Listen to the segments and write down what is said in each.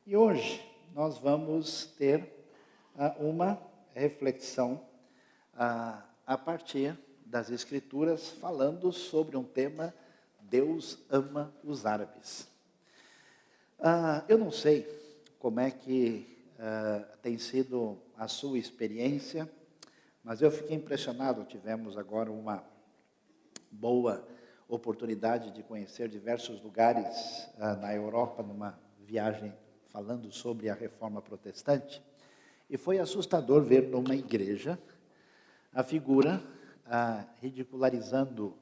E hoje nós vamos ter uma reflexão a partir das Escrituras, falando sobre um tema: Deus ama os árabes. Eu não sei como é que tem sido a sua experiência, mas eu fiquei impressionado. Tivemos agora uma boa oportunidade de conhecer diversos lugares na Europa, numa viagem falando sobre a Reforma Protestante, e foi assustador ver numa igreja a figura ridicularizando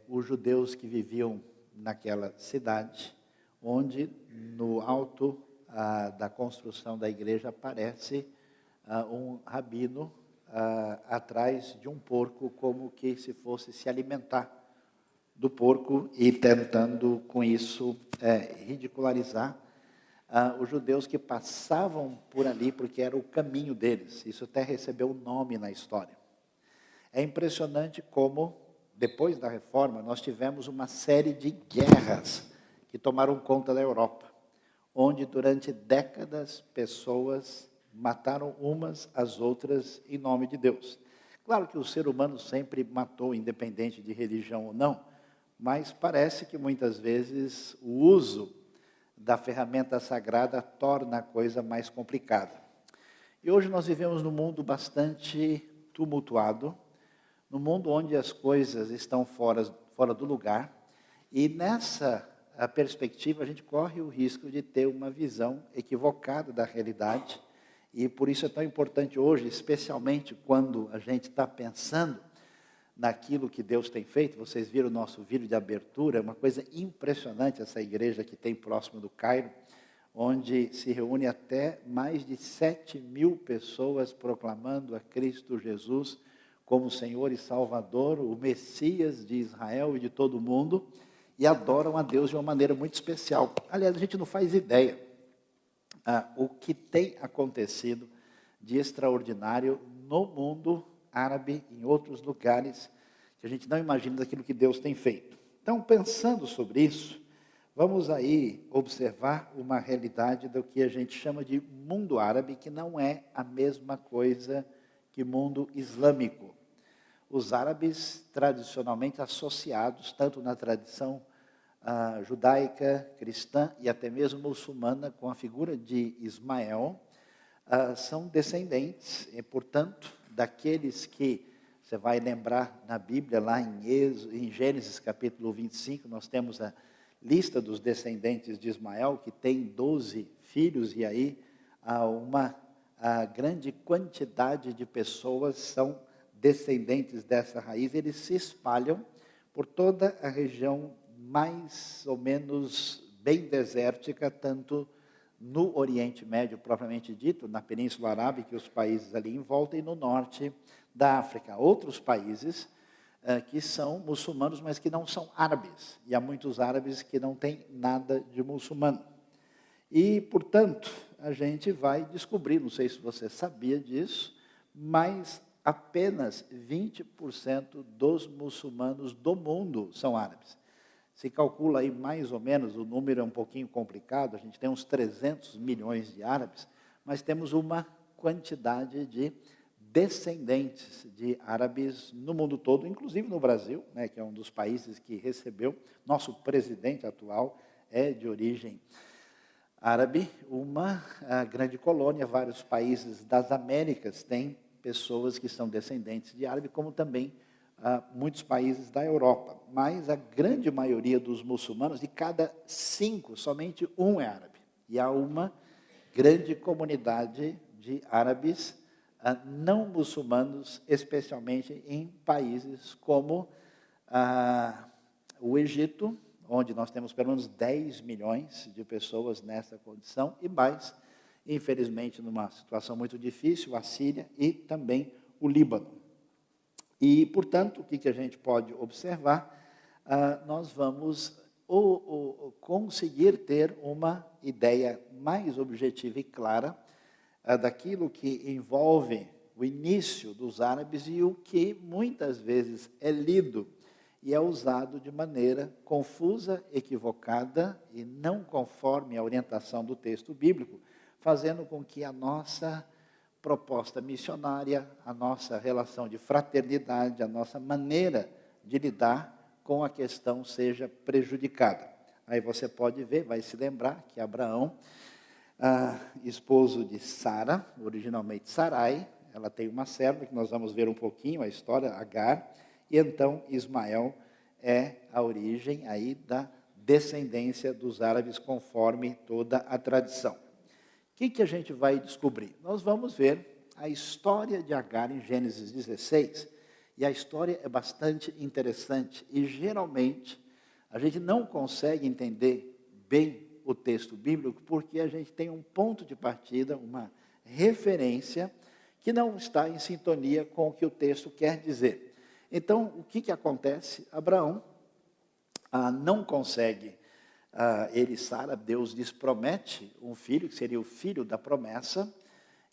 os judeus que viviam naquela cidade, onde no alto da construção da igreja aparece um rabino atrás de um porco, como que se fosse se alimentar do porco e tentando com isso ridicularizar os judeus que passavam por ali, porque era o caminho deles. Isso até recebeu um nome na história. É impressionante como, depois da reforma, nós tivemos uma série de guerras que tomaram conta da Europa, onde durante décadas pessoas mataram umas às outras em nome de Deus. Claro que o ser humano sempre matou, independente de religião ou não, mas parece que muitas vezes o uso da ferramenta sagrada torna a coisa mais complicada. E hoje nós vivemos num mundo bastante tumultuado, num mundo onde as coisas estão fora do lugar, e nessa perspectiva a gente corre o risco de ter uma visão equivocada da realidade, e por isso é tão importante hoje, especialmente quando a gente está pensando naquilo que Deus tem feito. Vocês viram o nosso vídeo de abertura, é uma coisa impressionante essa igreja que tem próximo do Cairo, onde se reúne até mais de 7.000 pessoas proclamando a Cristo Jesus como Senhor e Salvador, o Messias de Israel e de todo o mundo, e adoram a Deus de uma maneira muito especial. Aliás, a gente não faz ideia o que tem acontecido de extraordinário no mundo árabe, em outros lugares, que a gente não imagina daquilo que Deus tem feito. Então, pensando sobre isso, vamos aí observar uma realidade do que a gente chama de mundo árabe, que não é a mesma coisa que mundo islâmico. Os árabes, tradicionalmente associados, tanto na tradição judaica, cristã e até mesmo muçulmana, com a figura de Ismael, são descendentes, e, portanto, daqueles que você vai lembrar na Bíblia, lá em Gênesis capítulo 25, nós temos a lista dos descendentes de Ismael, que tem 12 filhos, e aí uma grande quantidade de pessoas são descendentes dessa raiz. Eles se espalham por toda a região mais ou menos bem desértica, tanto no Oriente Médio, propriamente dito, na Península Arábica, os países ali em volta, e no norte da África. Outros países que são muçulmanos, mas que não são árabes. E há muitos árabes que não têm nada de muçulmano. E, portanto, a gente vai descobrir, não sei se você sabia disso, mas apenas 20% dos muçulmanos do mundo são árabes. Se calcula aí mais ou menos, o número é um pouquinho complicado, a gente tem uns 300 milhões de árabes, mas temos uma quantidade de descendentes de árabes no mundo todo, inclusive no Brasil, né, que é um dos países que recebeu. Nosso presidente atual é de origem árabe, uma grande colônia. Vários países das Américas têm pessoas que são descendentes de árabe, como também muitos países da Europa. Mas a grande maioria dos muçulmanos, de cada 5, somente um é árabe. E há uma grande comunidade de árabes não muçulmanos, especialmente em países como o Egito, onde nós temos pelo menos 10 milhões de pessoas nessa condição, e mais, infelizmente, numa situação muito difícil, a Síria e também o Líbano. E, portanto, o que a gente pode observar? Nós vamos conseguir ter uma ideia mais objetiva e clara daquilo que envolve o início dos árabes e o que muitas vezes é lido e é usado de maneira confusa, equivocada e não conforme a orientação do texto bíblico, fazendo com que a nossa proposta missionária, a nossa relação de fraternidade, a nossa maneira de lidar com a questão seja prejudicada. Aí você pode ver, vai se lembrar que Abraão, esposo de Sara, originalmente Sarai, ela tem uma serva, que nós vamos ver um pouquinho a história, Agar, e então Ismael é a origem aí da descendência dos árabes, conforme toda a tradição. O que a gente vai descobrir? Nós vamos ver a história de Agar em Gênesis 16, e a história é bastante interessante, e geralmente a gente não consegue entender bem o texto bíblico, porque a gente tem um ponto de partida, uma referência, que não está em sintonia com o que o texto quer dizer. Então, o que acontece? Abraão não consegue, ele e Sara, Deus lhes promete um filho, que seria o filho da promessa,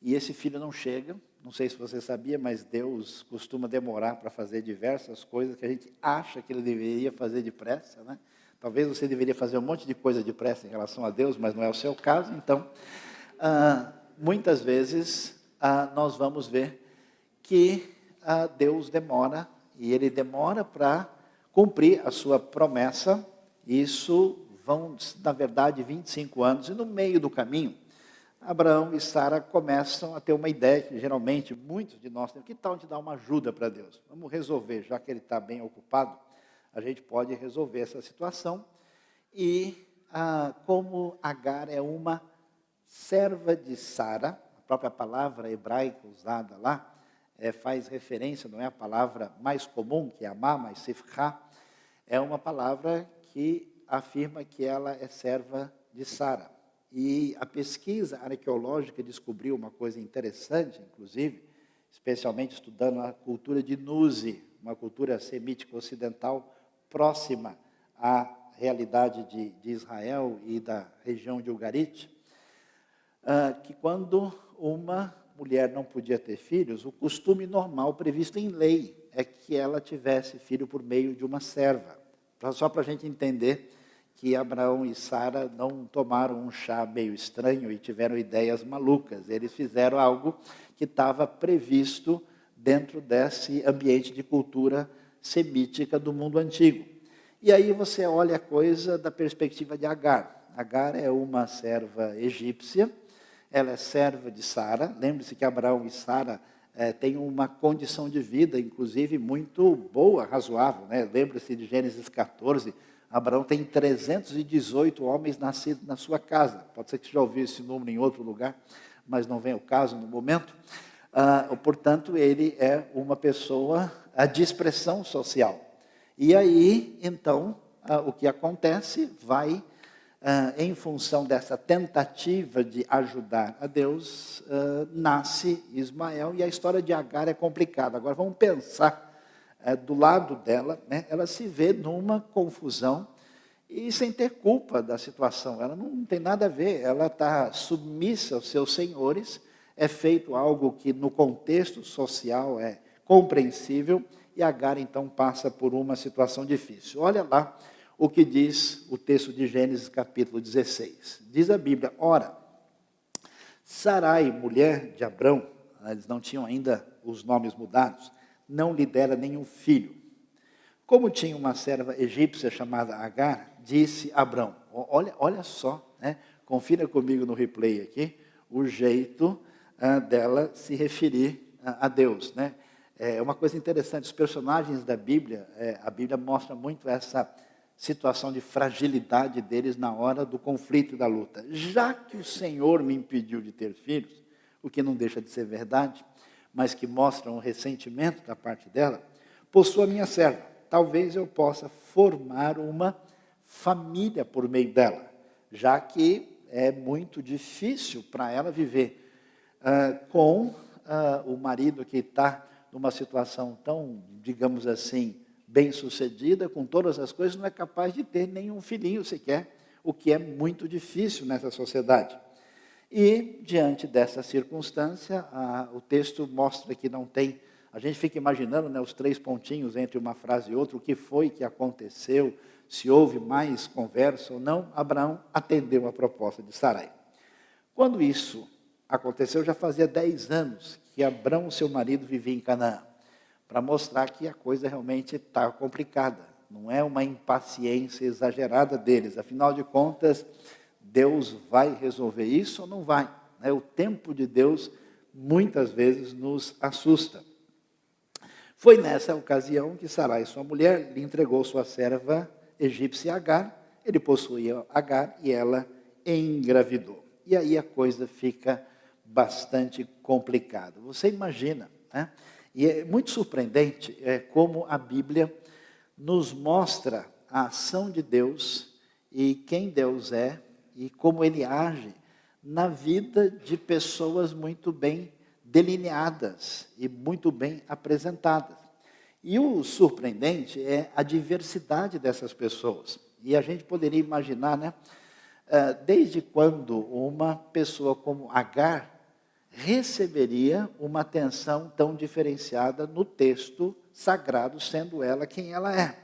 e esse filho não chega. Não sei se você sabia, mas Deus costuma demorar para fazer diversas coisas que a gente acha que ele deveria fazer depressa, né? Talvez você deveria fazer um monte de coisa depressa em relação a Deus, mas não é o seu caso. Então, muitas vezes, nós vamos ver que Deus demora, e Ele demora para cumprir a sua promessa. Isso vão, na verdade, 25 anos, e no meio do caminho, Abraão e Sara começam a ter uma ideia, que geralmente muitos de nós têm: que tal de dar uma ajuda para Deus? Vamos resolver, já que Ele está bem ocupado, a gente pode resolver essa situação. E como Agar é uma serva de Sara, a própria palavra hebraica usada lá, faz referência, não é a palavra mais comum, que é amar, mas sifra, é uma palavra que afirma que ela é serva de Sara. E a pesquisa arqueológica descobriu uma coisa interessante, inclusive, especialmente estudando a cultura de Nuzi, uma cultura semítica ocidental próxima à realidade de Israel e da região de Ugarit, que quando uma mulher não podia ter filhos, o costume normal previsto em lei é que ela tivesse filho por meio de uma serva. Só para a gente entender que Abraão e Sara não tomaram um chá meio estranho e tiveram ideias malucas. Eles fizeram algo que estava previsto dentro desse ambiente de cultura semítica do mundo antigo. E aí você olha a coisa da perspectiva de Agar. Agar é uma serva egípcia, ela é serva de Sara. Lembre-se que Abraão e Sara têm uma condição de vida, inclusive, muito boa, razoável, né? Lembre-se de Gênesis 14, Abraão tem 318 homens nascidos na sua casa. Pode ser que você já ouviu esse número em outro lugar, mas não vem ao caso no momento. Portanto, ele é uma pessoa de expressão social. E aí, então, o que acontece vai, em função dessa tentativa de ajudar a Deus, nasce Ismael, e a história de Agar é complicada. Agora, vamos pensar do lado dela, né? Ela se vê numa confusão e sem ter culpa da situação. Ela não tem nada a ver, ela está submissa aos seus senhores, é feito algo que no contexto social é compreensível, e Agar então passa por uma situação difícil. Olha lá o que diz o texto de Gênesis capítulo 16. Diz a Bíblia: ora, Sarai, mulher de Abrão, eles não tinham ainda os nomes mudados, não lhe dera nenhum filho. Como tinha uma serva egípcia chamada Agar, disse Abrão. Olha só, né? Confira comigo no replay aqui, o jeito dela se referir a Deus, né? É uma coisa interessante, os personagens da Bíblia, a Bíblia mostra muito essa situação de fragilidade deles na hora do conflito e da luta. Já que o Senhor me impediu de ter filhos, o que não deixa de ser verdade, mas que mostra um ressentimento da parte dela, possua minha serva, talvez eu possa formar uma família por meio dela, já que é muito difícil para ela viver com o marido que está numa situação tão, digamos assim, bem-sucedida, com todas as coisas, não é capaz de ter nenhum filhinho sequer, o que é muito difícil nessa sociedade. E, diante dessa circunstância, o texto mostra que não tem a gente fica imaginando, né, os 3 pontinhos entre uma frase e outra, o que foi que aconteceu, se houve mais conversa ou não. Abraão atendeu a proposta de Sarai. Quando isso aconteceu, já fazia 10 anos que Abrão, seu marido, vivia em Canaã, para mostrar que a coisa realmente está complicada. Não é uma impaciência exagerada deles. Afinal de contas, Deus vai resolver isso ou não vai? O tempo de Deus, muitas vezes, nos assusta. Foi nessa ocasião que Sarai, sua mulher, lhe entregou sua serva egípcia Agar. Ele possuía Agar e ela engravidou. E aí a coisa fica bastante complicada. Você imagina, né? E é muito surpreendente como a Bíblia nos mostra a ação de Deus e quem Deus é e como Ele age na vida de pessoas muito bem delineadas e muito bem apresentadas. E o surpreendente é a diversidade dessas pessoas. E a gente poderia imaginar, né? Desde quando uma pessoa como Agar receberia uma atenção tão diferenciada no texto sagrado, sendo ela quem ela é.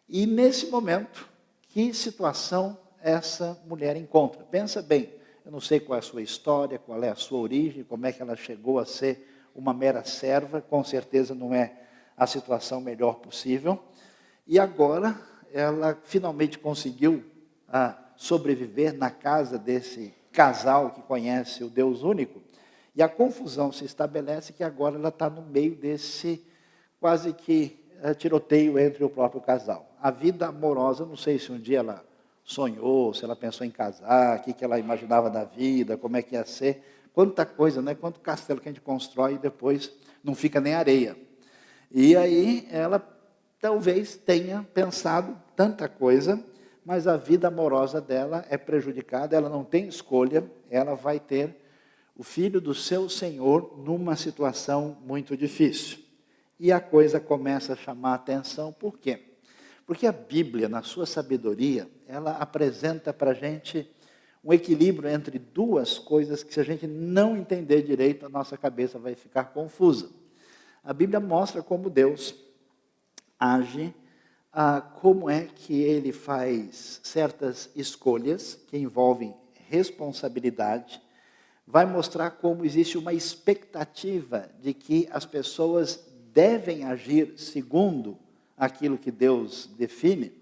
E nesse momento, que situação essa mulher encontra? Pensa bem, eu não sei qual é a sua história, qual é a sua origem, como é que ela chegou a ser uma mera serva, com certeza não é a situação melhor possível. E agora, ela finalmente conseguiu sobreviver na casa desse casal que conhece o Deus único. E a confusão se estabelece que agora ela está no meio desse quase que tiroteio entre o próprio casal. A vida amorosa, não sei se um dia ela sonhou, se ela pensou em casar, o que ela imaginava da vida, como é que ia ser. Quanta coisa, né? Quanto castelo que a gente constrói e depois não fica nem areia. E aí ela talvez tenha pensado tanta coisa, mas a vida amorosa dela é prejudicada, ela não tem escolha, ela vai ter o filho do seu Senhor numa situação muito difícil. E a coisa começa a chamar a atenção, por quê? Porque a Bíblia, na sua sabedoria, ela apresenta para a gente um equilíbrio entre duas coisas que, se a gente não entender direito, a nossa cabeça vai ficar confusa. A Bíblia mostra como Deus age, como é que Ele faz certas escolhas que envolvem responsabilidade, vai mostrar como existe uma expectativa de que as pessoas devem agir segundo aquilo que Deus define,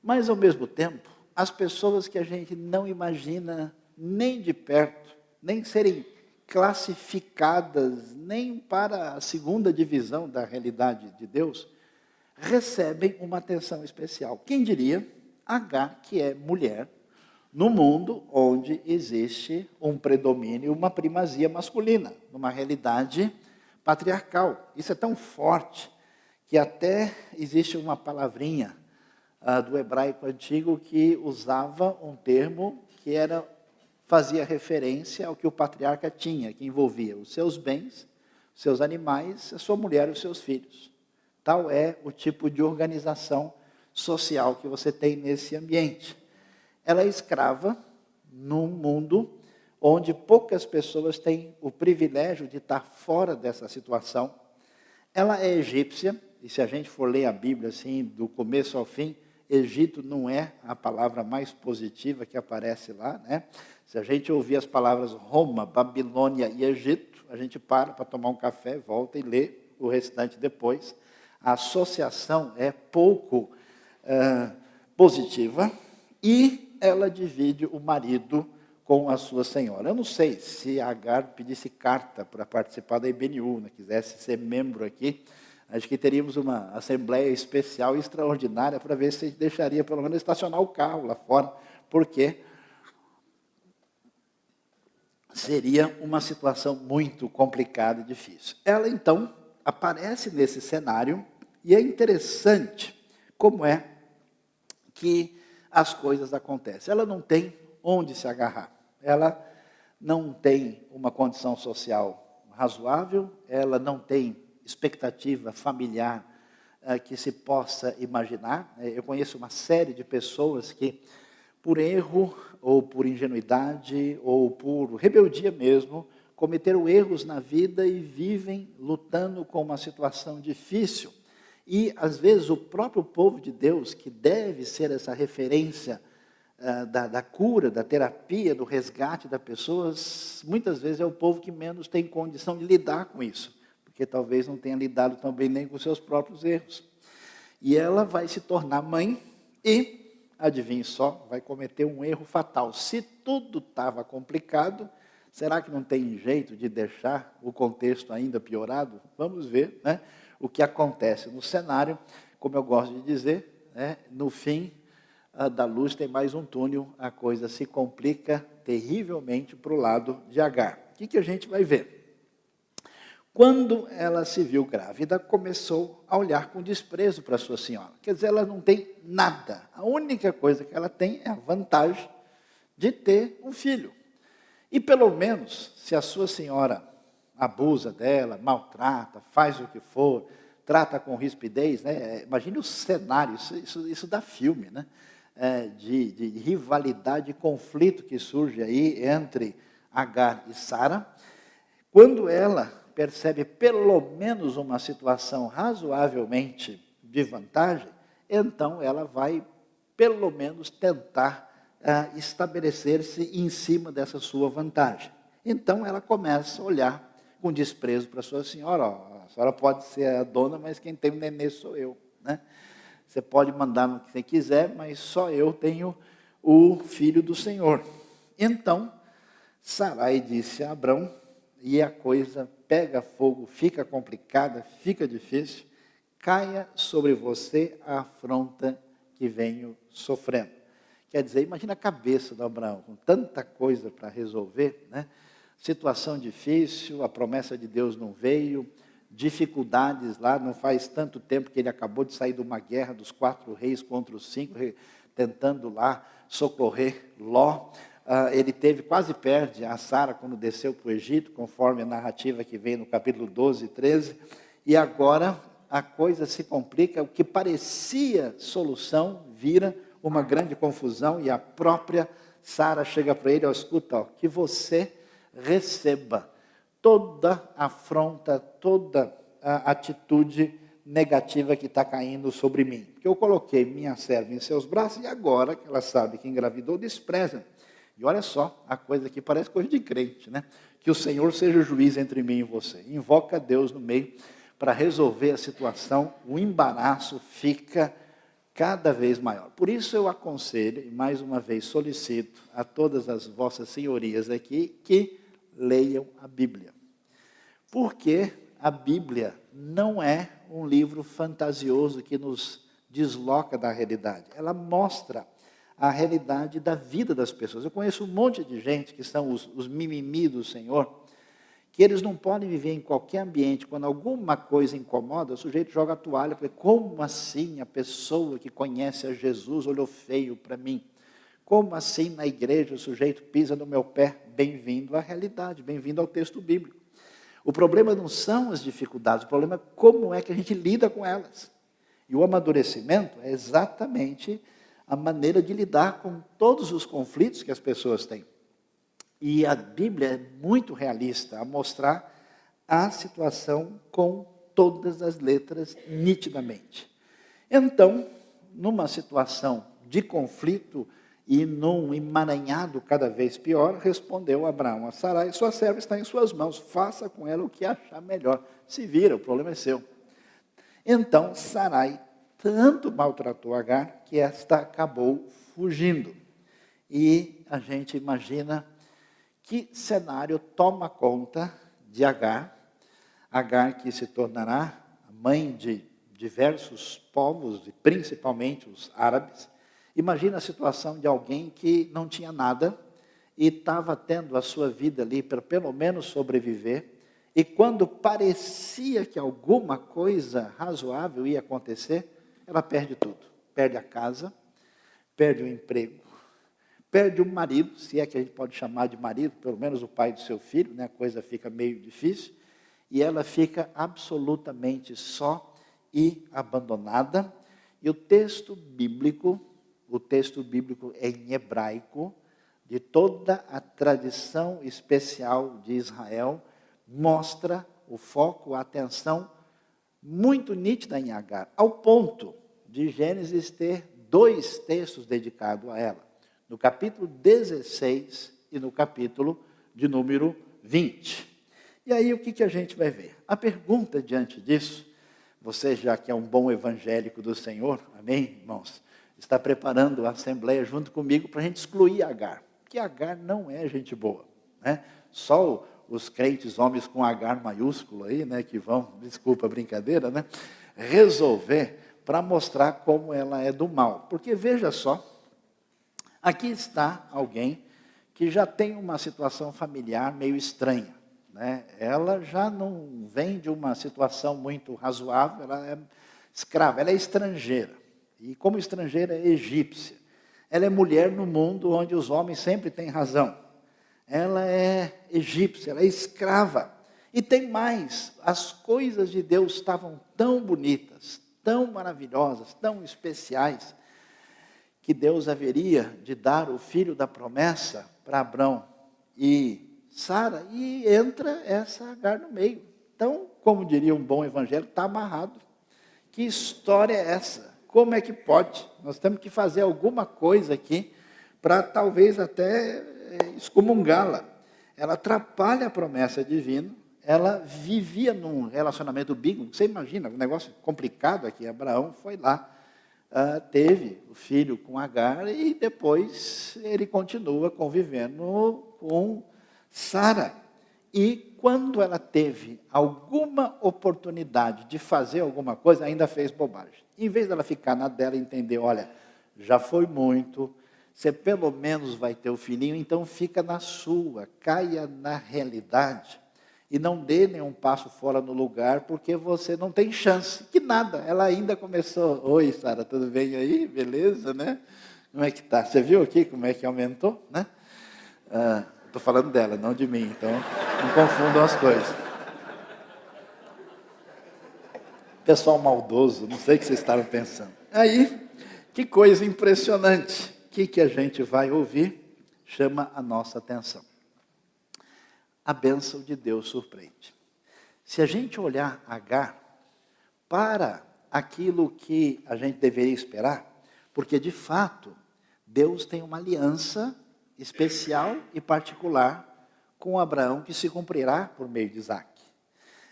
mas ao mesmo tempo, as pessoas que a gente não imagina nem de perto, nem serem classificadas nem para a segunda divisão da realidade de Deus, recebem uma atenção especial. Quem diria? Agar, que é mulher, no mundo onde existe um predomínio, uma primazia masculina, numa realidade patriarcal. Isso é tão forte que até existe uma palavrinha do hebraico antigo que usava um termo que fazia referência ao que o patriarca tinha, que envolvia os seus bens, os seus animais, a sua mulher e os seus filhos. Tal é o tipo de organização social que você tem nesse ambiente. Ela é escrava num mundo onde poucas pessoas têm o privilégio de estar fora dessa situação. Ela é egípcia, e se a gente for ler a Bíblia assim, do começo ao fim, Egito não é a palavra mais positiva que aparece lá, né? Se a gente ouvir as palavras Roma, Babilônia e Egito, a gente para tomar um café, volta e lê o restante depois. A associação é pouco positiva e ela divide o marido com a sua senhora. Eu não sei se Agar pedisse carta para participar da IBNU, né, quisesse ser membro aqui, acho que teríamos uma assembleia especial e extraordinária para ver se a gente deixaria pelo menos estacionar o carro lá fora, porque seria uma situação muito complicada e difícil. Ela, então, aparece nesse cenário e é interessante como é que as coisas acontecem. Ela não tem onde se agarrar. Ela não tem uma condição social razoável, ela não tem expectativa familiar que se possa imaginar. Eu conheço uma série de pessoas que, por erro, ou por ingenuidade, ou por rebeldia mesmo, cometeram erros na vida e vivem lutando com uma situação difícil. E, às vezes, o próprio povo de Deus, que deve ser essa referência da cura, da terapia, do resgate das pessoas, muitas vezes é o povo que menos tem condição de lidar com isso, porque talvez não tenha lidado tão bem nem com seus próprios erros. E ela vai se tornar mãe e, adivinhe só, vai cometer um erro fatal. Se tudo estava complicado, será que não tem jeito de deixar o contexto ainda piorado? Vamos ver, né, o que acontece no cenário. Como eu gosto de dizer, né, no fim da luz tem mais um túnel, a coisa se complica terrivelmente para o lado de Agar. O que a gente vai ver? Quando ela se viu grávida, começou a olhar com desprezo para sua senhora. Quer dizer, ela não tem nada. A única coisa que ela tem é a vantagem de ter um filho. E pelo menos, se a sua senhora abusa dela, maltrata, faz o que for, trata com rispidez, né? Imagine o cenário, isso dá filme, né? De rivalidade e conflito que surge aí entre Agar e Sara. Quando ela percebe pelo menos uma situação razoavelmente de vantagem, então ela vai pelo menos tentar estabelecer-se em cima dessa sua vantagem. Então ela começa a olhar com desprezo para sua senhora. A senhora pode ser a dona, mas quem tem o nenê sou eu, né? Você pode mandar no que você quiser, mas só eu tenho o filho do Senhor. Então, Sarai disse a Abrão, e a coisa pega fogo, fica complicada, fica difícil, caia sobre você a afronta que venho sofrendo. Quer dizer, imagina a cabeça do Abraão, com tanta coisa para resolver, né? Situação difícil, a promessa de Deus não veio, dificuldades lá, não faz tanto tempo que ele acabou de sair de uma guerra dos 4 reis contra os 5, tentando lá socorrer Ló. Ele quase perde a Sara quando desceu para o Egito, conforme a narrativa que vem no capítulo 12 e 13, e agora a coisa se complica, o que parecia solução vira uma grande confusão, e a própria Sara chega para ele, escuta, que você receba toda afronta, toda a atitude negativa que está caindo sobre mim. Porque eu coloquei minha serva em seus braços, e agora que ela sabe que engravidou, despreza. E olha só, a coisa aqui parece coisa de crente, né? Que o Senhor seja juiz entre mim e você. Invoca Deus no meio para resolver a situação, o embaraço fica cada vez maior. Por isso eu aconselho, e mais uma vez solicito a todas as vossas senhorias aqui, que leiam a Bíblia. Porque a Bíblia não é um livro fantasioso que nos desloca da realidade. Ela mostra a realidade da vida das pessoas. Eu conheço um monte de gente que são os mimimi do Senhor, que eles não podem viver em qualquer ambiente. Quando alguma coisa incomoda, o sujeito joga a toalha, porque como assim a pessoa que conhece a Jesus olhou feio para mim? Como assim na igreja o sujeito pisa no meu pé? Bem-vindo à realidade, bem-vindo ao texto bíblico. O problema não são as dificuldades, o problema é como é que a gente lida com elas. E o amadurecimento é exatamente a maneira de lidar com todos os conflitos que as pessoas têm. E a Bíblia é muito realista a mostrar a situação com todas as letras nitidamente. Então, numa situação de conflito e num emaranhado cada vez pior, respondeu Abraão a Sarai: sua serva está em suas mãos, faça com ela o que achar melhor. Se vira, o problema é seu. Então, Sarai tanto maltratou Agar que esta acabou fugindo. E a gente imagina que cenário toma conta de Agar. Agar que se tornará a mãe de diversos povos, e principalmente os árabes. Imagina a situação de alguém que não tinha nada e estava tendo a sua vida ali para pelo menos sobreviver. E quando parecia que alguma coisa razoável ia acontecer, ela perde tudo. Perde a casa, perde o emprego, perde o marido, se é que a gente pode chamar de marido, pelo menos o pai do seu filho, né? A coisa fica meio difícil. E ela fica absolutamente só e abandonada. E o texto bíblico é em hebraico, de toda a tradição especial de Israel, mostra o foco, a atenção muito nítida em Agar, ao ponto de Gênesis ter 2 textos dedicados a ela, no capítulo 16 e no capítulo de número 20. E aí o que a gente vai ver? A pergunta diante disso, você já que é um bom evangélico do Senhor, amém, irmãos? Está preparando a assembleia junto comigo para a gente excluir Agar, porque Agar não é gente boa, né? Só os crentes homens com Agar maiúsculo aí, né, que vão, desculpa a brincadeira, né, resolver para mostrar como ela é do mal. Porque veja só, aqui está alguém que já tem uma situação familiar meio estranha, né? Ela já não vem de uma situação muito razoável, ela é escrava, ela é estrangeira. E como estrangeira é egípcia. Ela é mulher no mundo onde os homens sempre têm razão. Ela é egípcia, ela é escrava. E tem mais, as coisas de Deus estavam tão bonitas, tão maravilhosas, tão especiais, que Deus haveria de dar o filho da promessa para Abrão e Sara, e entra essa Agar no meio. Então, como diria um bom evangélico, está amarrado. Que história é essa? Como é que pode? Nós temos que fazer alguma coisa aqui para talvez até excomungá-la. Ela atrapalha a promessa divina, ela vivia num relacionamento bíblico. Você imagina, um negócio complicado aqui. Abraão foi lá, teve o filho com Agar e depois ele continua convivendo com Sara. E quando ela teve alguma oportunidade de fazer alguma coisa, ainda fez bobagem. Em vez dela ficar na dela e entender, olha, já foi muito, você pelo menos vai ter o filhinho, então fica na sua, caia na realidade e não dê nenhum passo fora no lugar, porque você não tem chance, que nada. Ela ainda começou, oi Sara, tudo bem aí? Beleza, né? Como é que tá? Você viu aqui como é que aumentou, né? Estou falando dela, não de mim, então não confundam as coisas. Pessoal maldoso, não sei o que vocês estavam pensando. Aí, que coisa impressionante. O que a gente vai ouvir chama a nossa atenção. A bênção de Deus surpreende. Se a gente olhar Agar para aquilo que a gente deveria esperar, porque de fato, Deus tem uma aliança especial e particular com Abraão que se cumprirá por meio de Isaac.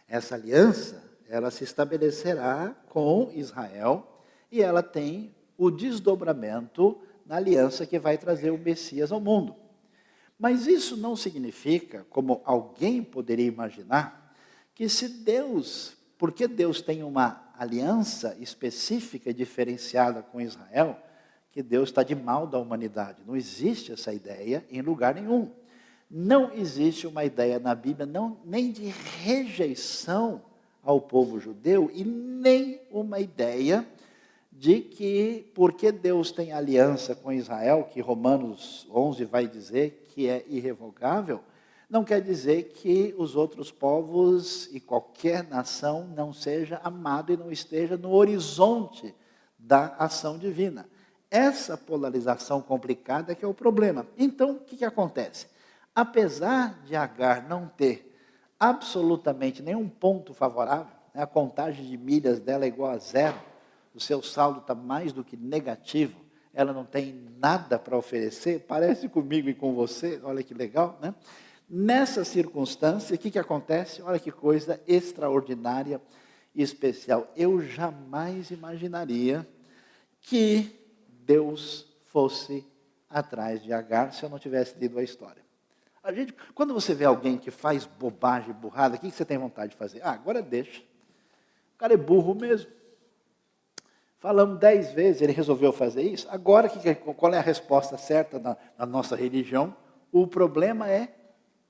Essa aliança, ela se estabelecerá com Israel e ela tem o desdobramento na aliança que vai trazer o Messias ao mundo. Mas isso não significa, como alguém poderia imaginar, que se Deus, porque Deus tem uma aliança específica e diferenciada com Israel, que Deus está de mal da humanidade. Não existe essa ideia em lugar nenhum. Não existe uma ideia na Bíblia, nem de rejeição ao povo judeu, e nem uma ideia de que, porque Deus tem aliança com Israel, que Romanos 11 vai dizer que é irrevogável, não quer dizer que os outros povos e qualquer nação não seja amado e não esteja no horizonte da ação divina. Essa polarização complicada é que é o problema. Então, o que acontece? Apesar de Agar não ter absolutamente nenhum ponto favorável, né, a contagem de milhas dela é igual a 0, o seu saldo está mais do que negativo, ela não tem nada para oferecer, parece comigo e com você, olha que legal, né? Nessa circunstância, o que acontece? Olha que coisa extraordinária e especial. Eu jamais imaginaria que Deus fosse atrás de Agar se eu não tivesse lido a história. Quando você vê alguém que faz bobagem, burrada, o que você tem vontade de fazer? Agora deixa. O cara é burro mesmo. Falamos 10 vezes, ele resolveu fazer isso. Agora, qual é a resposta certa na nossa religião? O problema é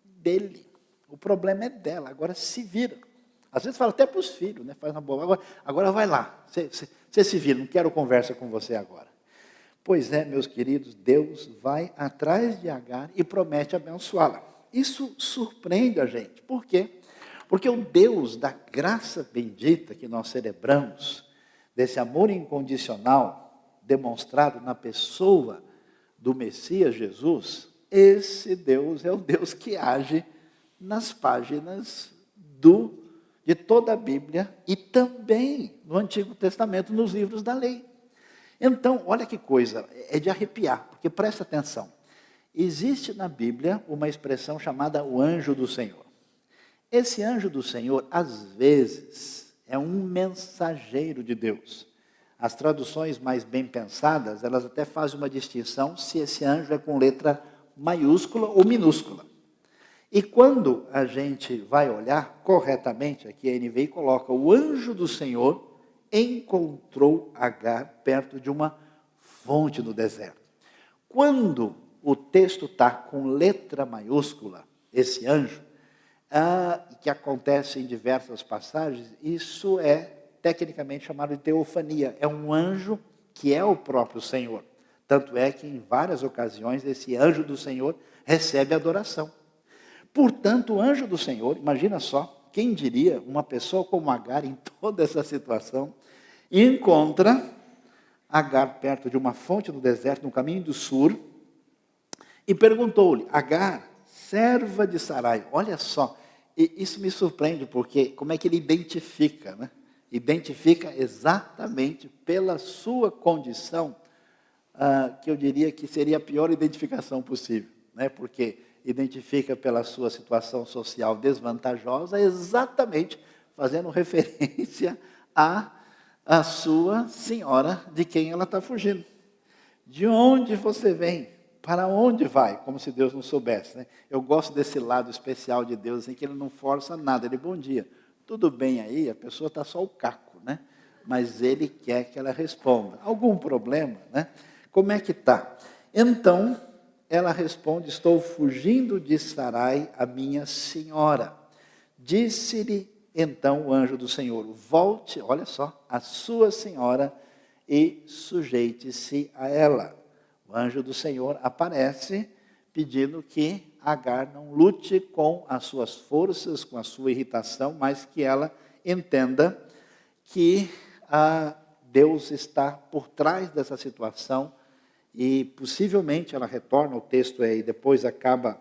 dele. O problema é dela. Agora se vira. Às vezes fala até para os filhos, né? Faz uma boa. Agora vai lá. Você se vira, não quero conversa com você agora. Pois é, meus queridos, Deus vai atrás de Agar e promete abençoá-la. Isso surpreende a gente. Por quê? Porque o Deus da graça bendita que nós celebramos, desse amor incondicional demonstrado na pessoa do Messias Jesus, esse Deus é o Deus que age nas páginas de toda a Bíblia e também no Antigo Testamento, nos livros da lei. Então, olha que coisa, é de arrepiar, porque presta atenção. Existe na Bíblia uma expressão chamada o anjo do Senhor. Esse anjo do Senhor, às vezes, é um mensageiro de Deus. As traduções mais bem pensadas, elas até fazem uma distinção se esse anjo é com letra maiúscula ou minúscula. E quando a gente vai olhar corretamente, aqui a NVI coloca: o anjo do Senhor encontrou Agar perto de uma fonte no deserto. Quando o texto está com letra maiúscula, esse anjo, que acontece em diversas passagens, isso é tecnicamente chamado de teofania. É um anjo que é o próprio Senhor. Tanto é que em várias ocasiões esse anjo do Senhor recebe adoração. Portanto, o anjo do Senhor, imagina só, quem diria uma pessoa como Agar em toda essa situação, encontra Agar perto de uma fonte no deserto, no caminho do Sur, e perguntou-lhe: Agar, serva de Sarai. Olha só, e isso me surpreende, porque como é que ele identifica, né? Identifica exatamente pela sua condição, que eu diria que seria a pior identificação possível, né? Porque identifica pela sua situação social desvantajosa, exatamente fazendo referência à sua senhora de quem ela está fugindo. De onde você vem? Para onde vai? Como se Deus não soubesse, né? Eu gosto desse lado especial de Deus, assim, que Ele não força nada. Ele: bom dia, tudo bem aí? A pessoa está só o caco, né? Mas Ele quer que ela responda. Algum problema, né? Como é que está? Então, ela responde: estou fugindo de Sarai, a minha senhora. Disse-lhe então o anjo do Senhor: volte, olha só, a sua senhora e sujeite-se a ela. O anjo do Senhor aparece pedindo que Agar não lute com as suas forças, com a sua irritação, mas que ela entenda que Deus está por trás dessa situação. E possivelmente ela retorna, o texto aí depois acaba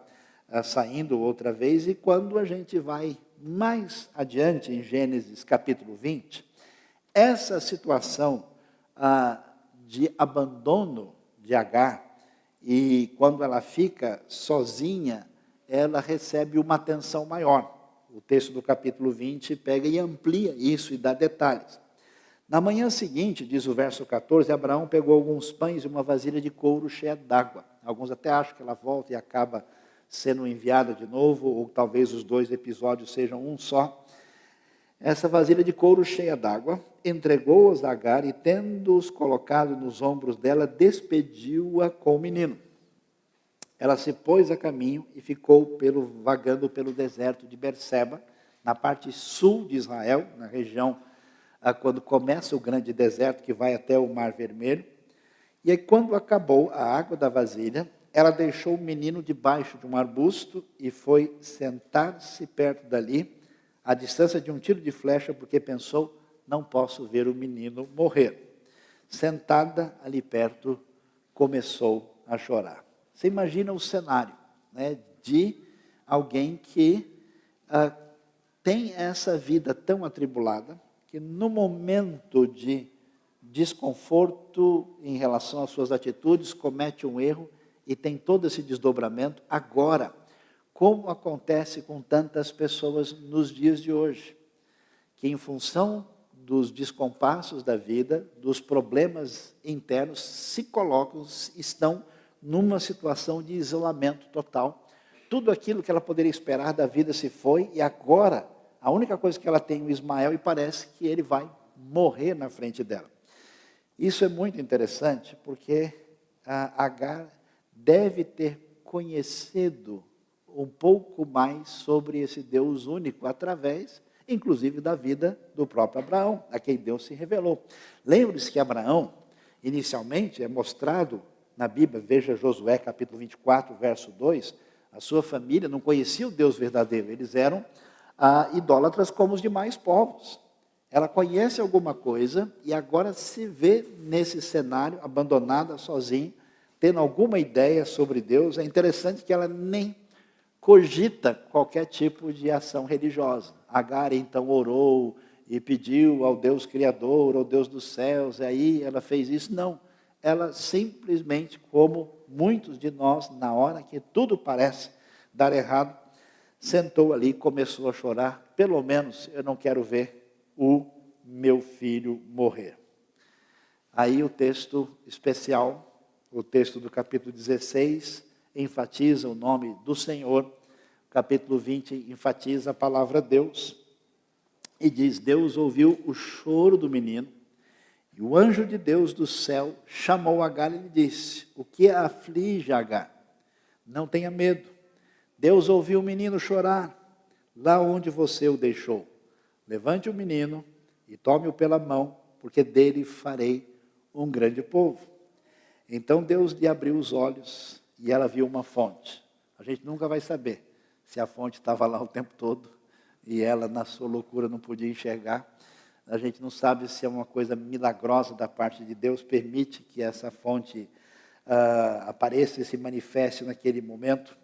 saindo outra vez. E quando a gente vai mais adiante em Gênesis capítulo 20, essa situação de abandono de Agar, e quando ela fica sozinha, ela recebe uma atenção maior. O texto do capítulo 20 pega e amplia isso e dá detalhes. Na manhã seguinte, diz o verso 14, Abraão pegou alguns pães e uma vasilha de couro cheia d'água. Alguns até acham que ela volta e acaba sendo enviada de novo, ou talvez os dois episódios sejam um só. Essa vasilha de couro cheia d'água, entregou-os a Agar e, tendo-os colocado nos ombros dela, despediu-a com o menino. Ela se pôs a caminho e ficou vagando pelo deserto de Berseba, na parte sul de Israel, na região quando começa o grande deserto que vai até o Mar Vermelho. E aí, quando acabou a água da vasilha, ela deixou o menino debaixo de um arbusto e foi sentar-se perto dali, à distância de um tiro de flecha, porque pensou: não posso ver o menino morrer. Sentada ali perto, começou a chorar. Você imagina o cenário, né, de alguém que tem essa vida tão atribulada, que no momento de desconforto em relação às suas atitudes, comete um erro e tem todo esse desdobramento. Agora, como acontece com tantas pessoas nos dias de hoje, que em função dos descompassos da vida, dos problemas internos, se colocam, estão numa situação de isolamento total. Tudo aquilo que ela poderia esperar da vida se foi, e agora a única coisa que ela tem é o Ismael, e parece que ele vai morrer na frente dela. Isso é muito interessante, porque Agar deve ter conhecido um pouco mais sobre esse Deus único, através, inclusive, da vida do próprio Abraão, a quem Deus se revelou. Lembre-se que Abraão, inicialmente, é mostrado na Bíblia, veja Josué capítulo 24, verso 2, a sua família não conhecia o Deus verdadeiro, eles eram idólatras como os demais povos. Ela conhece alguma coisa e agora se vê nesse cenário, abandonada, sozinha, tendo alguma ideia sobre Deus, é interessante que ela nem cogita qualquer tipo de ação religiosa. Agar então orou e pediu ao Deus Criador, ao Deus dos céus, e aí ela fez isso. Não, ela simplesmente, como muitos de nós, na hora que tudo parece dar errado, sentou ali e começou a chorar. Pelo menos eu não quero ver o meu filho morrer. Aí o texto especial, o texto do capítulo 16, enfatiza o nome do Senhor. O capítulo 20 enfatiza a palavra Deus. E diz: Deus ouviu o choro do menino, e o anjo de Deus do céu chamou Agar e lhe disse: o que aflige Agar? Não tenha medo. Deus ouviu o menino chorar, lá onde você o deixou. Levante o menino e tome-o pela mão, porque dele farei um grande povo. Então Deus lhe abriu os olhos e ela viu uma fonte. A gente nunca vai saber se a fonte estava lá o tempo todo e ela, na sua loucura, não podia enxergar. A gente não sabe se é uma coisa milagrosa da parte de Deus, permite que essa fonte apareça e se manifeste naquele momento.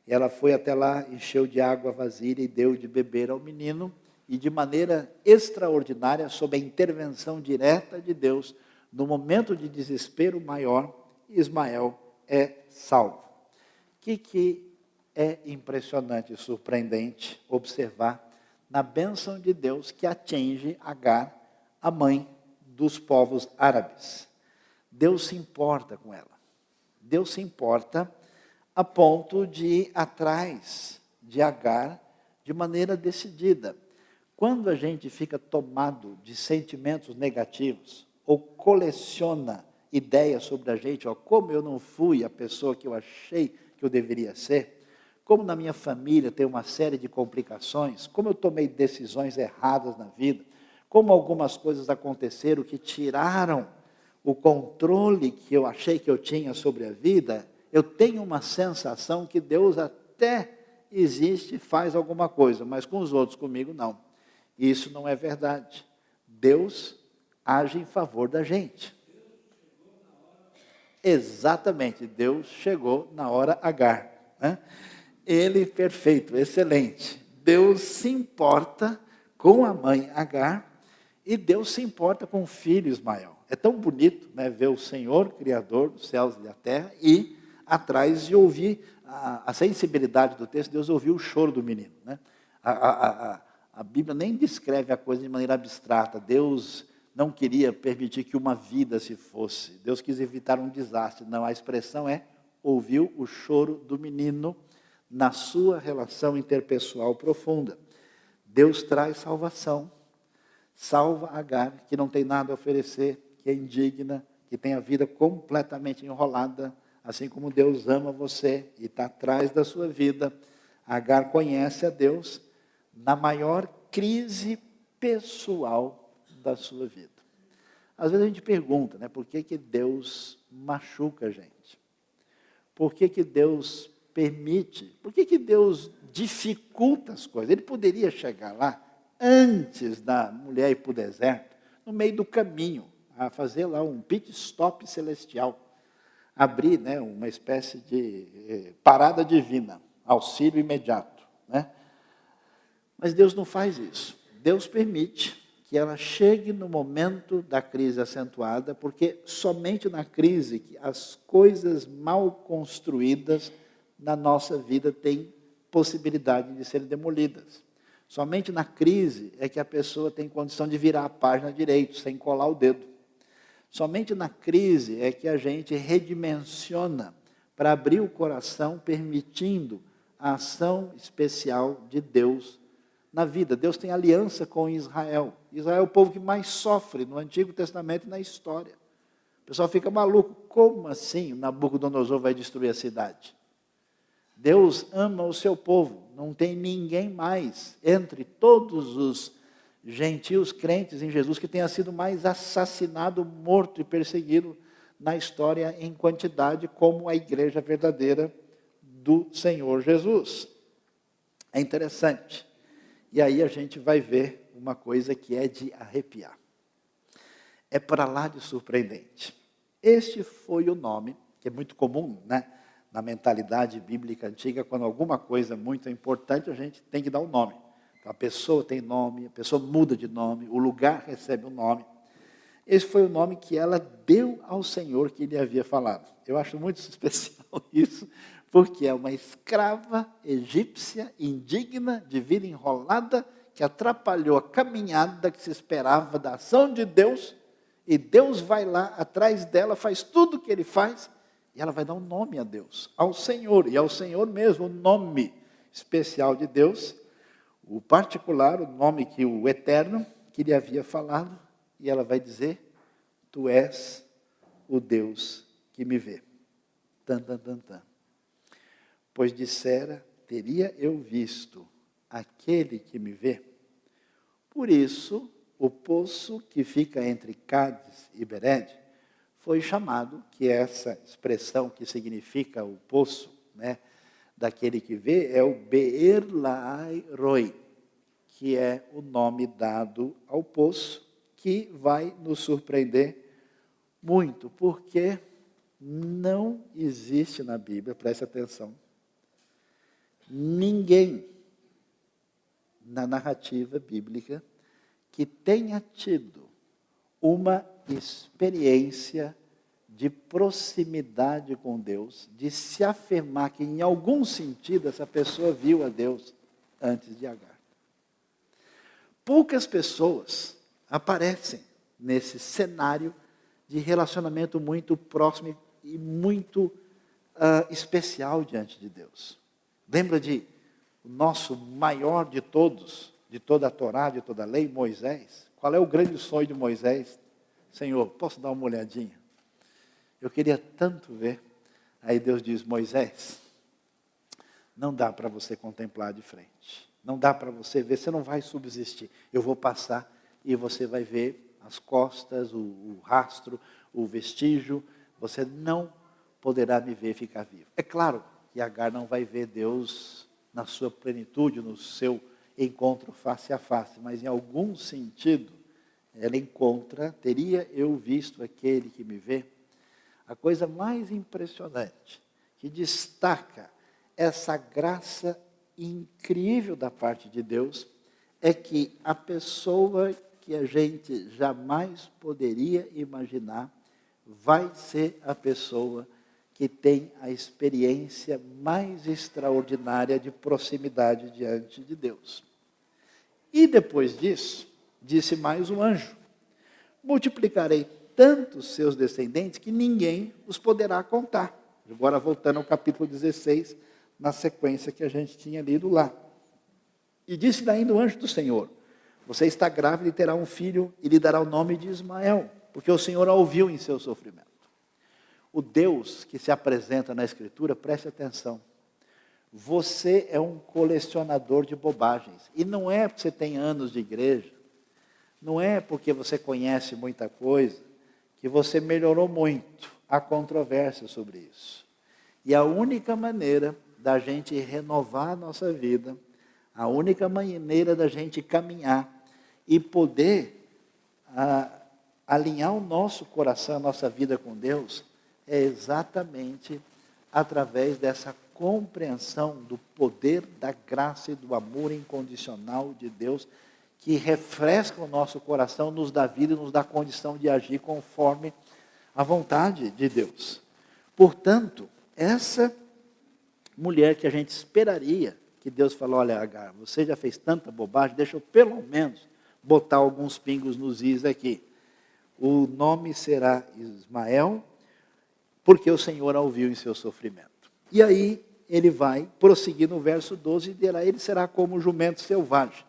Ela foi até lá, encheu de água a vasilha e deu de beber ao menino, e de maneira extraordinária, sob a intervenção direta de Deus, no momento de desespero maior, Ismael é salvo. O que é impressionante e surpreendente observar na bênção de Deus que atinge Agar, a mãe dos povos árabes. Deus se importa com ela. Deus se importa a ponto de ir atrás de Agar de maneira decidida. Quando a gente fica tomado de sentimentos negativos, ou coleciona ideias sobre a gente, como eu não fui a pessoa que eu achei que eu deveria ser, como na minha família tem uma série de complicações, como eu tomei decisões erradas na vida, como algumas coisas aconteceram que tiraram o controle que eu achei que eu tinha sobre a vida, eu tenho uma sensação que Deus até existe e faz alguma coisa, mas com os outros, comigo não. Isso não é verdade. Deus age em favor da gente. Exatamente, Deus chegou na hora Agar, né? Ele, perfeito, excelente. Deus se importa com a mãe Agar e Deus se importa com o filho Ismael. É tão bonito, né, ver o Senhor, Criador dos céus e da terra, e atrás de ouvir a sensibilidade do texto. Deus ouviu o choro do menino, né? A Bíblia nem descreve a coisa de maneira abstrata. Deus não queria permitir que uma vida se fosse. Deus quis evitar um desastre. Não, a expressão é: ouviu o choro do menino na sua relação interpessoal profunda. Deus traz salvação. Salva Agar, que não tem nada a oferecer, que é indigna, que tem a vida completamente enrolada, assim como Deus ama você e está atrás da sua vida. Agar conhece a Deus na maior crise pessoal da sua vida. Às vezes a gente pergunta, né, por que Deus machuca a gente? Por que Deus permite? Por que Deus dificulta as coisas? Ele poderia chegar lá antes da mulher ir para o deserto, no meio do caminho, a fazer lá um pit stop celestial, abrir, né, uma espécie de parada divina, auxílio imediato, né? Mas Deus não faz isso. Deus permite que ela chegue no momento da crise acentuada, porque somente na crise que as coisas mal construídas na nossa vida têm possibilidade de serem demolidas. Somente na crise é que a pessoa tem condição de virar a página direito, sem colar o dedo. Somente na crise é que a gente redimensiona para abrir o coração, permitindo a ação especial de Deus na vida. Deus tem aliança com Israel. Israel é o povo que mais sofre no Antigo Testamento e na história. O pessoal fica maluco. Como assim Nabucodonosor vai destruir a cidade? Deus ama o seu povo. Não tem ninguém mais entre todos os gentios crentes em Jesus que tenha sido mais assassinado, morto e perseguido na história em quantidade como a igreja verdadeira do Senhor Jesus. É interessante. E aí a gente vai ver uma coisa que é de arrepiar. É para lá de surpreendente. Este foi o nome que que é muito comum, né? Na mentalidade bíblica antiga, quando alguma coisa muito importante, a gente tem que dar um nome. Então, a pessoa tem nome, a pessoa muda de nome, o lugar recebe um nome. Esse foi o nome que ela deu ao Senhor que lhe havia falado. Eu acho muito especial isso, porque é uma escrava egípcia, indigna, de vida enrolada, que atrapalhou a caminhada que se esperava da ação de Deus, e Deus vai lá atrás dela, faz tudo o que Ele faz, e ela vai dar um nome a Deus, ao Senhor, e ao Senhor mesmo, o nome especial de Deus, o particular, o nome que o Eterno, que lhe havia falado, e ela vai dizer, tu és o Deus que me vê. Tan, tan, tan, tan. Pois dissera, teria eu visto aquele que me vê. Por isso, o poço que fica entre Cádiz e Bered foi chamado, que é essa expressão que significa o poço, né, daquele que vê, é o Beer Lahai Roi, que é o nome dado ao poço, que vai nos surpreender muito, porque não existe na Bíblia, preste atenção, ninguém na narrativa bíblica que tenha tido uma experiência de proximidade com Deus, de se afirmar que em algum sentido essa pessoa viu a Deus antes de Agar. Poucas pessoas aparecem nesse cenário de relacionamento muito próximo e muito especial diante de Deus. Lembra de o nosso maior de todos, de toda a Torá, de toda a lei, Moisés? Qual é o grande sonho de Moisés? Senhor, posso dar uma olhadinha? Eu queria tanto ver. Aí Deus diz, Moisés, não dá para você contemplar de frente. Não dá para você ver, você não vai subsistir. Eu vou passar e você vai ver as costas, o rastro, o vestígio. Você não poderá me ver ficar vivo. É claro que Agar não vai ver Deus na sua plenitude, no seu encontro face a face, mas em algum sentido ela encontra, teria eu visto aquele que me vê? A coisa mais impressionante, que destaca essa graça incrível da parte de Deus, é que a pessoa que a gente jamais poderia imaginar vai ser a pessoa que tem a experiência mais extraordinária de proximidade diante de Deus. E depois disso, disse mais um anjo, multiplicarei tantos seus descendentes que ninguém os poderá contar. Agora voltando ao capítulo 16, na sequência que a gente tinha lido lá. E disse-lhe ainda o anjo do Senhor, você está grávida e terá um filho e lhe dará o nome de Ismael, porque o Senhor a ouviu em seu sofrimento. O Deus que se apresenta na Escritura, preste atenção, você é um colecionador de bobagens. E não é porque você tem anos de igreja, não é porque você conhece muita coisa, que você melhorou muito. Há controvérsia sobre isso. E a única maneira da gente renovar a nossa vida, a única maneira da gente caminhar e poder alinhar o nosso coração, a nossa vida com Deus, é exatamente através dessa compreensão do poder da graça e do amor incondicional de Deus, que refresca o nosso coração, nos dá vida e nos dá condição de agir conforme a vontade de Deus. Portanto, essa mulher que a gente esperaria que Deus falou, olha, Agar, você já fez tanta bobagem, deixa eu pelo menos botar alguns pingos nos is aqui. O nome será Ismael, porque o Senhor a ouviu em seu sofrimento. E aí ele vai prosseguir no verso 12 e dirá, ele será como um jumento selvagem.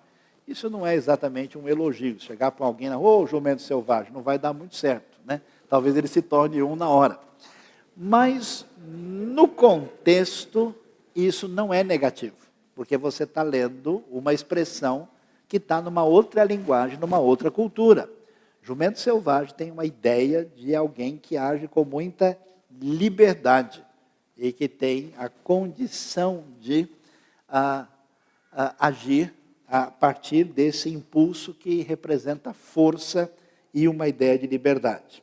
Isso não é exatamente um elogio. Chegar para alguém, jumento selvagem, não vai dar muito certo, né? Talvez ele se torne um na hora. Mas, no contexto, isso não é negativo. Porque você está lendo uma expressão que está numa outra linguagem, numa outra cultura. Jumento selvagem tem uma ideia de alguém que age com muita liberdade e que tem a condição de agir a partir desse impulso que representa força e uma ideia de liberdade.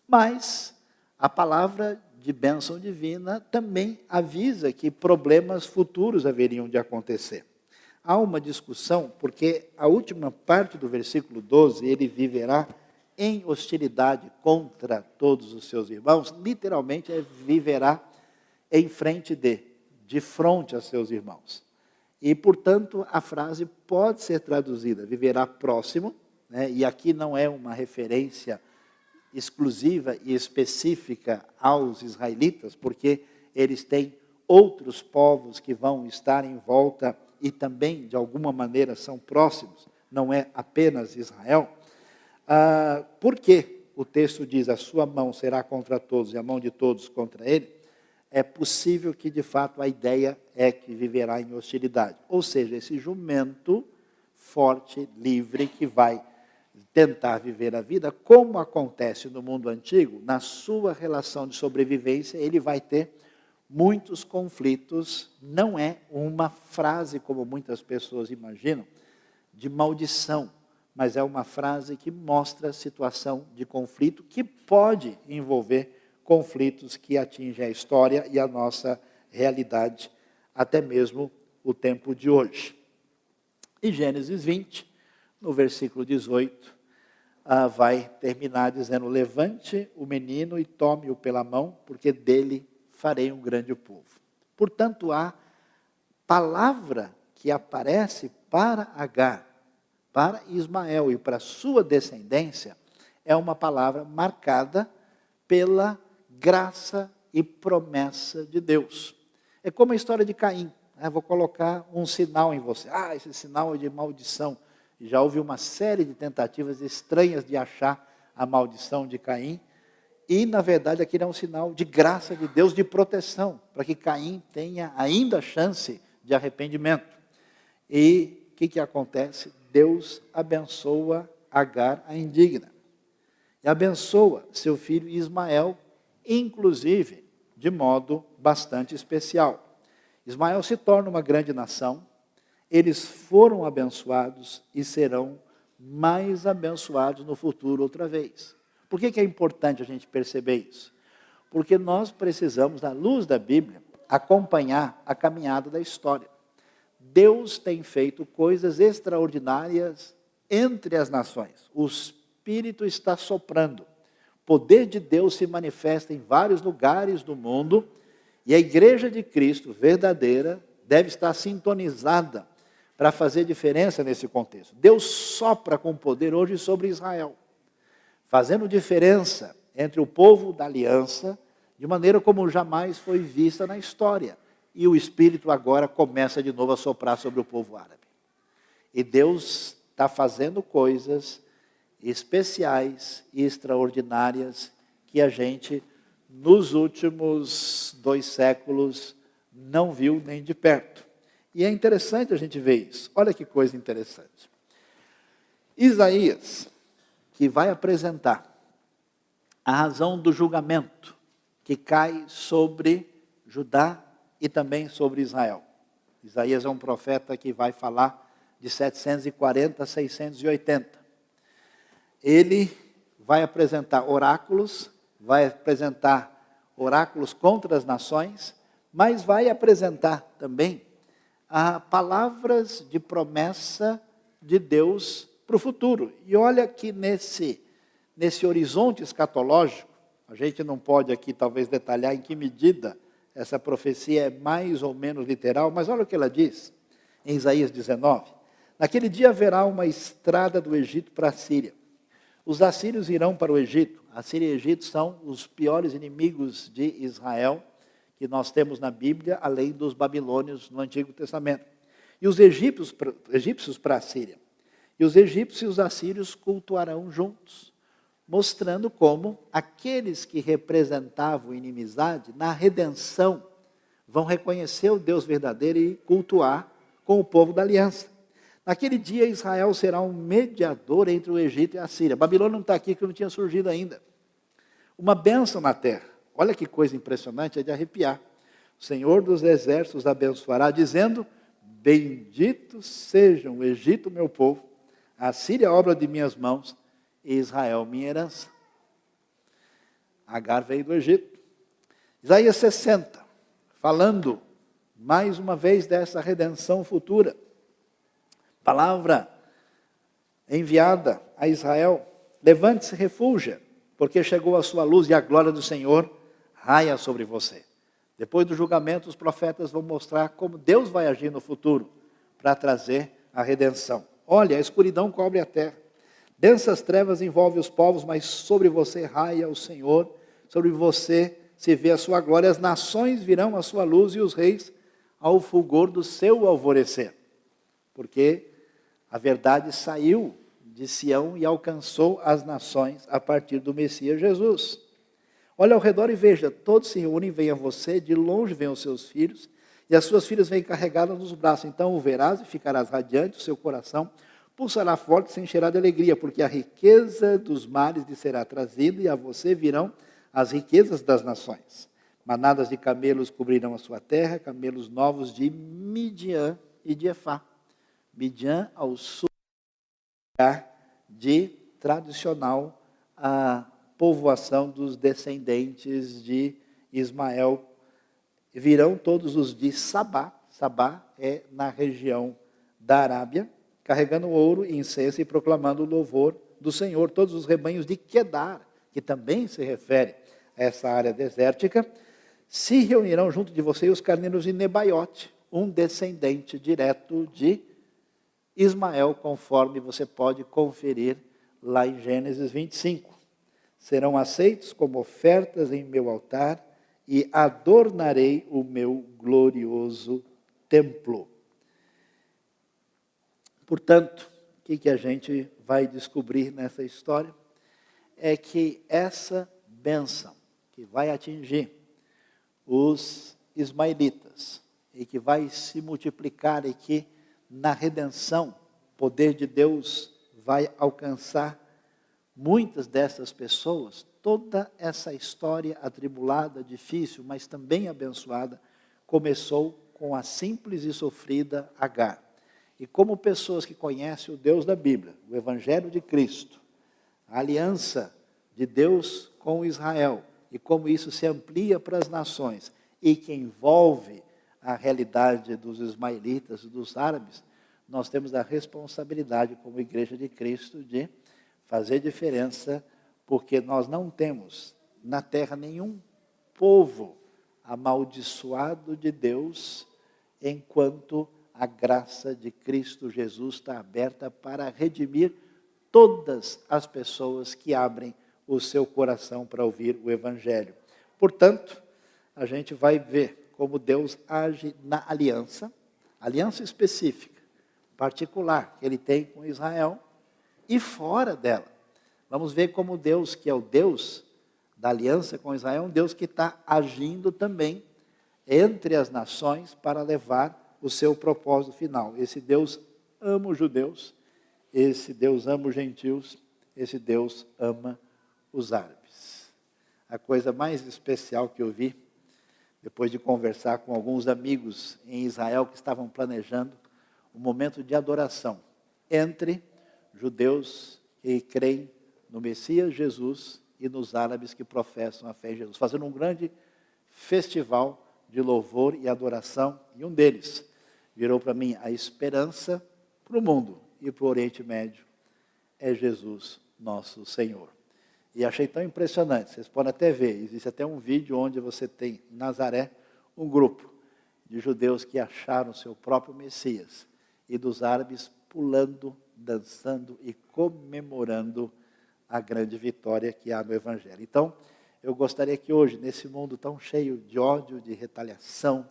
Mas a palavra de bênção divina também avisa que problemas futuros haveriam de acontecer. Há uma discussão, porque a última parte do versículo 12, ele viverá em hostilidade contra todos os seus irmãos, literalmente viverá em frente de frente a seus irmãos. E, portanto, a frase pode ser traduzida, viverá próximo, né? E aqui não é uma referência exclusiva e específica aos israelitas, porque eles têm outros povos que vão estar em volta e também, de alguma maneira, são próximos, não é apenas Israel. Por que o texto diz, a sua mão será contra todos e a mão de todos contra ele? É possível que, de fato, a ideia é que viverá em hostilidade. Ou seja, esse jumento forte, livre, que vai tentar viver a vida, como acontece no mundo antigo, na sua relação de sobrevivência, ele vai ter muitos conflitos. Não é uma frase, como muitas pessoas imaginam, de maldição, mas é uma frase que mostra a situação de conflito que pode envolver conflitos que atingem a história e a nossa realidade, até mesmo o tempo de hoje. E Gênesis 20, no versículo 18, vai terminar dizendo, levante o menino e tome-o pela mão, porque dele farei um grande povo. Portanto, a palavra que aparece para Agar, para Ismael e para sua descendência, é uma palavra marcada pela graça e promessa de Deus. É como a história de Caim. Vou colocar um sinal em você. Esse sinal é de maldição. E já houve uma série de tentativas estranhas de achar a maldição de Caim. E, na verdade, aquilo é um sinal de graça de Deus, de proteção, para que Caim tenha ainda chance de arrependimento. E o que acontece? Deus abençoa Agar, a indigna. E abençoa seu filho Ismael, inclusive de modo bastante especial. Ismael se torna uma grande nação, eles foram abençoados e serão mais abençoados no futuro outra vez. Por que é importante a gente perceber isso? Porque nós precisamos, à luz da Bíblia, acompanhar a caminhada da história. Deus tem feito coisas extraordinárias entre as nações. O Espírito está soprando. O poder de Deus se manifesta em vários lugares do mundo e a igreja de Cristo verdadeira deve estar sintonizada para fazer diferença nesse contexto. Deus sopra com poder hoje sobre Israel, fazendo diferença entre o povo da aliança de maneira como jamais foi vista na história. E o Espírito agora começa de novo a soprar sobre o povo árabe. E Deus está fazendo coisas especiais e extraordinárias que a gente, nos últimos 2 séculos, não viu nem de perto. E é interessante a gente ver isso. Olha que coisa interessante. Isaías, que vai apresentar a razão do julgamento que cai sobre Judá e também sobre Israel. Isaías é um profeta que vai falar de 740 a 680. Ele vai apresentar oráculos contra as nações, mas vai apresentar também palavras de promessa de Deus para o futuro. E olha que nesse horizonte escatológico, a gente não pode aqui talvez detalhar em que medida essa profecia é mais ou menos literal, mas olha o que ela diz em Isaías 19. Naquele dia haverá uma estrada do Egito para a Síria. Os assírios irão para o Egito. A Síria e o Egito são os piores inimigos de Israel que nós temos na Bíblia, além dos babilônios no Antigo Testamento. E os egípcios para a Síria. E os egípcios e os assírios cultuarão juntos, mostrando como aqueles que representavam inimizade, na redenção, vão reconhecer o Deus verdadeiro e cultuar com o povo da aliança. Naquele dia, Israel será um mediador entre o Egito e a Síria. Babilônia não está aqui, que não tinha surgido ainda. Uma bênção na terra. Olha que coisa impressionante, é de arrepiar. O Senhor dos exércitos abençoará, dizendo, bendito sejam o Egito, meu povo, a Síria, obra de minhas mãos, e Israel, minha herança. Agar veio do Egito. Isaías 60, falando mais uma vez dessa redenção futura. Palavra enviada a Israel: levante-se e refúgia, porque chegou a sua luz e a glória do Senhor raia sobre você. Depois do julgamento, os profetas vão mostrar como Deus vai agir no futuro para trazer a redenção. Olha, a escuridão cobre a terra, densas trevas envolvem os povos, mas sobre você raia o Senhor, sobre você se vê a sua glória. As nações virão à sua luz e os reis ao fulgor do seu alvorecer. Porque a verdade saiu de Sião e alcançou as nações a partir do Messias Jesus. Olha ao redor e veja, todos se reúnem, vêm a você, de longe vêm os seus filhos, e as suas filhas vêm carregadas nos braços. Então o verás e ficarás radiante, o seu coração pulsará forte e se encherá de alegria, porque a riqueza dos mares lhe será trazida, e a você virão as riquezas das nações. Manadas de camelos cobrirão a sua terra, camelos novos de Midian e de Efá. Midian ao sul de tradicional a povoação dos descendentes de Ismael. Virão todos os de Sabá. Sabá é na região da Arábia, carregando ouro e incenso e proclamando o louvor do Senhor. Todos os rebanhos de Quedar, que também se refere a essa área desértica, se reunirão junto de você, os carneiros de Nebaiote, um descendente direto de Ismael, conforme você pode conferir lá em Gênesis 25. Serão aceitos como ofertas em meu altar e adornarei o meu glorioso templo. Portanto, o que a gente vai descobrir nessa história? É que essa bênção que vai atingir os ismaelitas e que vai se multiplicar e que na redenção o poder de Deus vai alcançar muitas dessas pessoas. Toda essa história atribulada, difícil, mas também abençoada, começou com a simples e sofrida Agar. E como pessoas que conhecem o Deus da Bíblia, o Evangelho de Cristo, a aliança de Deus com Israel, e como isso se amplia para as nações, e que envolve a realidade dos ismaelitas, dos árabes, nós temos a responsabilidade como Igreja de Cristo de fazer diferença, porque nós não temos na terra nenhum povo amaldiçoado de Deus, enquanto a graça de Cristo Jesus está aberta para redimir todas as pessoas que abrem o seu coração para ouvir o Evangelho. Portanto, a gente vai ver como Deus age na aliança específica, particular, que Ele tem com Israel, e fora dela. Vamos ver como Deus, que é o Deus da aliança com Israel, é um Deus que está agindo também entre as nações para levar o seu propósito final. Esse Deus ama os judeus, esse Deus ama os gentios, esse Deus ama os árabes. A coisa mais especial que eu vi, depois de conversar com alguns amigos em Israel que estavam planejando um momento de adoração entre judeus que creem no Messias Jesus e nos árabes que professam a fé em Jesus, fazendo um grande festival de louvor e adoração, e um deles virou para mim: a esperança para o mundo e para o Oriente Médio é Jesus, nosso Senhor. E achei tão impressionante, vocês podem até ver, existe até um vídeo onde você tem em Nazaré um grupo de judeus que acharam o seu próprio Messias, e dos árabes pulando, dançando e comemorando a grande vitória que há no Evangelho. Então, eu gostaria que hoje, nesse mundo tão cheio de ódio, de retaliação,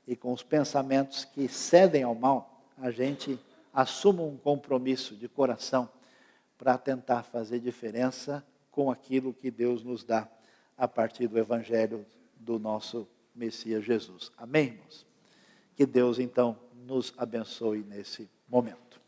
e com os pensamentos que cedem ao mal, a gente assuma um compromisso de coração para tentar fazer diferença com aquilo que Deus nos dá a partir do Evangelho do nosso Messias Jesus. Amém, irmãos? Que Deus, então, nos abençoe nesse momento.